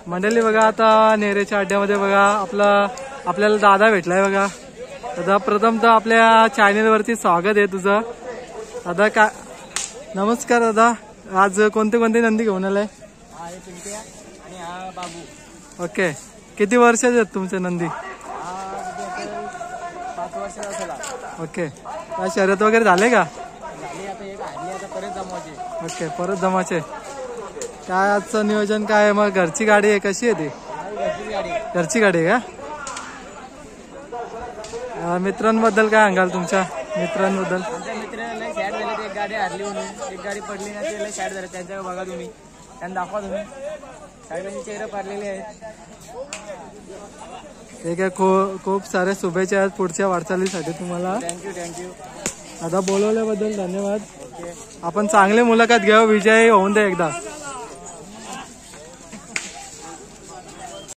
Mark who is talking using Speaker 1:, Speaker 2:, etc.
Speaker 1: मंडळी बघा आता नेरेच्या अड्ड्यामध्ये बघा आपल्याला दादा भेटलाय बघा. दादा प्रथमतः आपल्या चॅनेल वरती स्वागत आहे तुझं. दादा काय नमस्कार दादा. आज कोणते कोणते नंदी घेऊन आलाय?
Speaker 2: हा पिंट्या आणि हा बाबू.
Speaker 1: ओके. किती वर्षाचे आहेत तुमचे नंदी?
Speaker 2: 5 वर्षाचा झाला.
Speaker 1: ओके. काय शर्यत वगैरे झाले का?
Speaker 2: झाली आता एक हारली आता परत जमवायची.
Speaker 1: ओके परत जमाचे. काय आजचं नियोजन काय आहे मग? घरची गाडी आहे कशी आहे ती? घरची गाडी आहे का? मित्रांबद्दल काय सांगाल तुमच्या मित्रांबद्दल?
Speaker 2: आमच्या मित्राला सॅड झाले. एक गाडी हारली म्हणून एक गाडी पडली ना ते सॅड झालं. त्यांच्या बघा तुम्ही त्यांना दाखवा तुम्ही सगळ्यांचे चेहरे पाडलेले आहेत.
Speaker 1: ठीक आहे. खूप साऱ्या शुभेच्छा आहेत पुढच्या वाटचालीसाठी तुम्हाला.
Speaker 2: थँक्यू.
Speaker 1: आता बोलवल्याबद्दल धन्यवाद. आपण चांगली मुलाखत घेऊ. विजय होऊन दे एकदा.